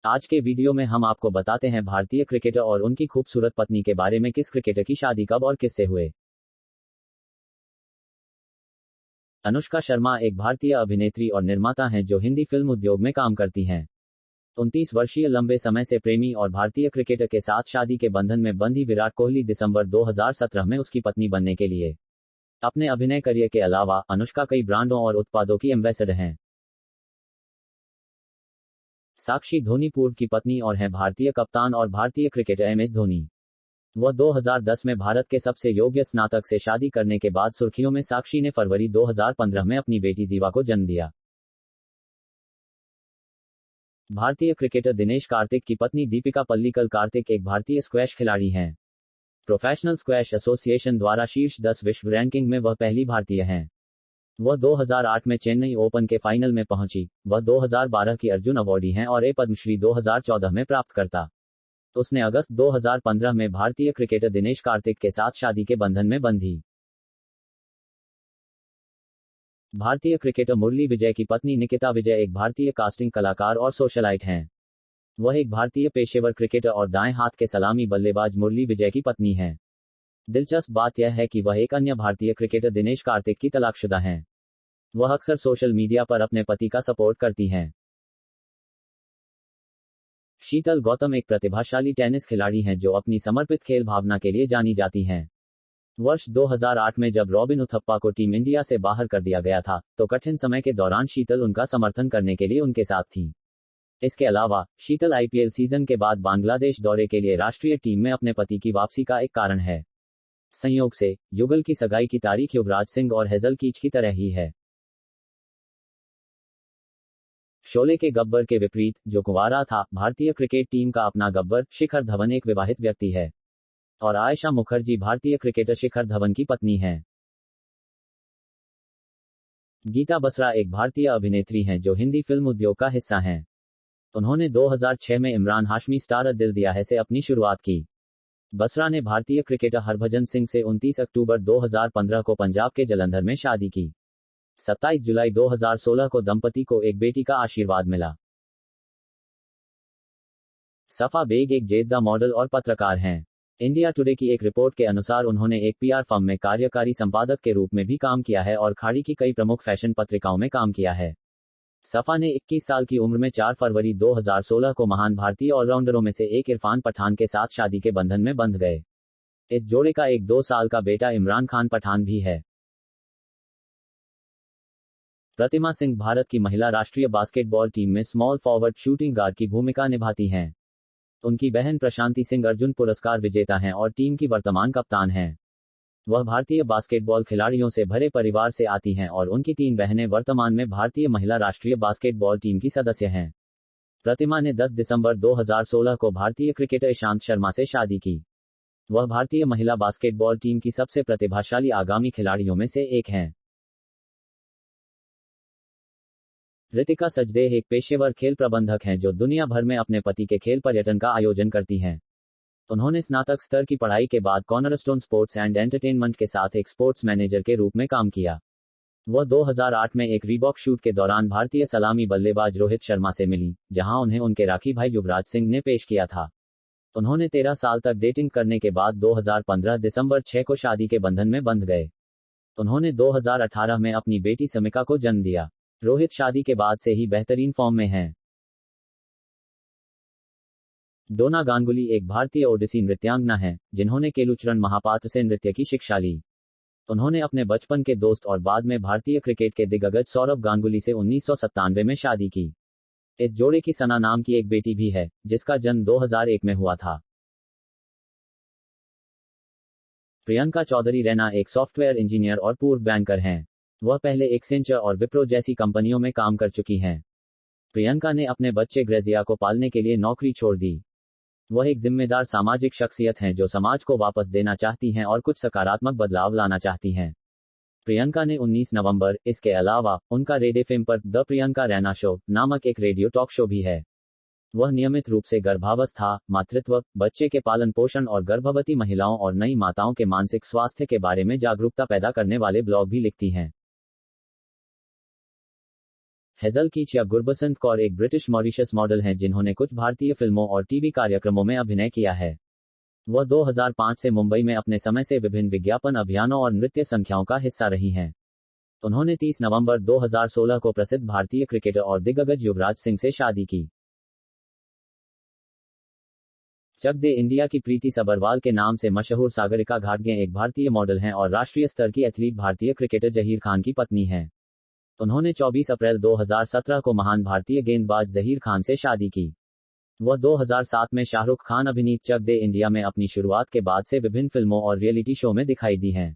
आज के वीडियो में हम आपको बताते हैं भारतीय क्रिकेटर और उनकी खूबसूरत पत्नी के बारे में किस क्रिकेटर की शादी कब और किससे हुए। अनुष्का शर्मा एक भारतीय अभिनेत्री और निर्माता हैं जो हिंदी फिल्म उद्योग में काम करती हैं। 29 वर्षीय लंबे समय से प्रेमी और भारतीय क्रिकेटर के साथ शादी के बंधन में बंधी विराट कोहली दिसंबर 2017 में उसकी पत्नी बनने के लिए। अपने अभिनय करियर के अलावा अनुष्का कई ब्रांडों और उत्पादों की एम्बेसडर हैं। साक्षी धोनी पूर्व की पत्नी और हैं भारतीय कप्तान और भारतीय क्रिकेटर MS धोनी। वह 2010 में भारत के सबसे योग्य स्नातक से शादी करने के बाद सुर्खियों में। साक्षी ने फरवरी 2015 में अपनी बेटी जीवा को जन्म दिया। भारतीय क्रिकेटर दिनेश कार्तिक की पत्नी दीपिका पल्लीकल कार्तिक एक भारतीय स्क्वैश खिलाड़ी हैं। प्रोफेशनल स्क्वैश एसोसिएशन द्वारा शीर्ष 10 विश्व रैंकिंग में वह पहली भारतीय हैं। वह 2008 में चेन्नई ओपन के फाइनल में पहुंची। वह 2012 की अर्जुन अवॉर्डी हैं और पद्मश्री 2014 में प्राप्त करता। उसने अगस्त 2015 में भारतीय क्रिकेटर दिनेश कार्तिक के साथ शादी के बंधन में बंधी। भारतीय क्रिकेटर मुरली विजय की पत्नी निकिता विजय एक भारतीय कास्टिंग कलाकार और सोशलाइट हैं। वह एक भारतीय पेशेवर क्रिकेटर और दाएं हाथ के सलामी बल्लेबाज मुरली विजय की पत्नी हैं। दिलचस्प बात यह है कि वह एक अन्य भारतीय क्रिकेटर दिनेश कार्तिक की तलाकशुदा हैं। वह अक्सर सोशल मीडिया पर अपने पति का सपोर्ट करती हैं। शीतल गौतम एक प्रतिभाशाली टेनिस खिलाड़ी हैं जो अपनी समर्पित खेल भावना के लिए जानी जाती हैं। वर्ष 2008 में जब रॉबिन उथप्पा को टीम इंडिया से बाहर कर दिया गया था, तो कठिन समय के दौरान शीतल उनका समर्थन करने के लिए उनके साथ थी। इसके अलावा शीतल IPL सीजन के बाद बांग्लादेश दौरे के लिए राष्ट्रीय टीम में अपने पति की वापसी का एक कारण है। संयोग से युगल की सगाई की तारीख युवराज सिंह और हेजल कीच की तरह ही है। शोले के गब्बर के विपरीत, जो कुंवारा था, भारतीय क्रिकेट टीम का अपना गब्बर शिखर धवन एक विवाहित व्यक्ति है और आयशा मुखर्जी भारतीय क्रिकेटर शिखर धवन की पत्नी हैं। गीता बसरा एक भारतीय अभिनेत्री हैं जो हिंदी फिल्म उद्योग का हिस्सा हैं। उन्होंने 2006 में इमरान हाशमी स्टारर दिल दिया है से अपनी शुरुआत की। बसरा ने भारतीय क्रिकेटर हरभजन सिंह से 29 अक्टूबर 2015 को पंजाब के जलंधर में शादी की। 27 जुलाई 2016 को दंपति को एक बेटी का आशीर्वाद मिला। सफा बेग एक जेद्दा मॉडल और पत्रकार हैं। इंडिया टुडे की एक रिपोर्ट के अनुसार उन्होंने एक PR फर्म में कार्यकारी संपादक के रूप में भी काम किया है और खाड़ी की कई प्रमुख फैशन पत्रिकाओं में काम किया है। सफा ने 21 साल की उम्र में 4 फरवरी 2016 को महान भारतीय ऑलराउंडरों में से एक इरफान पठान के साथ शादी के बंधन में बंध गए। इस जोड़े का एक 2 साल का बेटा इमरान खान पठान भी है। प्रतिमा सिंह भारत की महिला राष्ट्रीय बास्केटबॉल टीम में स्मॉल फॉरवर्ड शूटिंग गार्ड की भूमिका निभाती हैं। उनकी बहन प्रशांति सिंह अर्जुन पुरस्कार विजेता हैं और टीम की वर्तमान कप्तान हैं। वह भारतीय बास्केटबॉल खिलाड़ियों से भरे परिवार से आती हैं और उनकी 3 बहनें वर्तमान में भारतीय महिला राष्ट्रीय बास्केटबॉल टीम की सदस्य हैं। प्रतिमा ने 10 दिसंबर 2016 को भारतीय क्रिकेटर ईशांत शर्मा से शादी की। वह भारतीय महिला बास्केटबॉल टीम की सबसे प्रतिभाशाली आगामी खिलाड़ियों में से एक हैं। रितिका सजदेह एक पेशेवर खेल प्रबंधक हैं जो दुनिया भर में अपने पति के खेल पर्यटन का आयोजन करती हैं। उन्होंने स्नातक स्तर की पढ़ाई के बाद कॉर्नरस्टोन स्पोर्ट्स एंड एंटरटेनमेंट के साथ एक स्पोर्ट्स मैनेजर के रूप में काम किया। वह 2008 में एक रीबॉक शूट के दौरान भारतीय सलामी बल्लेबाज रोहित शर्मा से मिली, जहां उन्हें उनके राखी भाई युवराज सिंह ने पेश किया था। उन्होंने 13 साल तक डेटिंग करने के बाद 2015 दिसंबर 6 को शादी के बंधन में बंध गए। उन्होंने 2018 में अपनी बेटी समिका को जन्म दिया। रोहित शादी के बाद से ही बेहतरीन फॉर्म में हैं। डोना गांगुली एक भारतीय ओडिसी नृत्यांगना हैं, जिन्होंने केलुचरण महापात्र से नृत्य की शिक्षा ली। उन्होंने अपने बचपन के दोस्त और बाद में भारतीय क्रिकेट के दिग्गज सौरव गांगुली से 1997 में शादी की। इस जोड़े की सना नाम की एक बेटी भी है, जिसका जन्म 2001 में हुआ था। प्रियंका चौधरी रैना एक सॉफ्टवेयर इंजीनियर और पूर्व बैंकर हैं। वह पहले एक्सेंचर और विप्रो जैसी कंपनियों में काम कर चुकी हैं। प्रियंका ने अपने बच्चे ग्रेजिया को पालने के लिए नौकरी छोड़ दी। वह एक जिम्मेदार सामाजिक शख्सियत हैं जो समाज को वापस देना चाहती हैं और कुछ सकारात्मक बदलाव लाना चाहती हैं। प्रियंका ने 19 नवंबर, इसके अलावा उनका रेड FM पर द प्रियंका रैना शो नामक एक रेडियो टॉक शो भी है। वह नियमित रूप से गर्भावस्था, मातृत्व, बच्चे के पालन पोषण और गर्भवती महिलाओं और नई माताओं के मानसिक स्वास्थ्य के बारे में जागरूकता पैदा करने वाले ब्लॉग भी लिखती हैं। हेजल कीच या गुरबसंत कौर एक ब्रिटिश मॉरिशस मॉडल हैं जिन्होंने कुछ भारतीय फिल्मों और टीवी कार्यक्रमों में अभिनय किया है। वह 2005 से मुंबई में अपने समय से विभिन्न विज्ञापन अभियानों और नृत्य संख्याओं का हिस्सा रही हैं। उन्होंने 30 नवंबर 2016 को प्रसिद्ध भारतीय क्रिकेटर और दिग्गज युवराज सिंह से शादी की। चक दे इंडिया की प्रीति सबरवाल के नाम से मशहूर सागरिका घाटगे एक भारतीय मॉडल हैं और राष्ट्रीय स्तर की एथलीट भारतीय क्रिकेटर जहीर खान की पत्नी हैं। उन्होंने 24 अप्रैल 2017 को महान भारतीय गेंदबाज जहीर खान से शादी की। वह 2007 में शाहरुख खान अभिनीत चक दे इंडिया में अपनी शुरुआत के बाद से विभिन्न फिल्मों और रियलिटी शो में दिखाई दी हैं।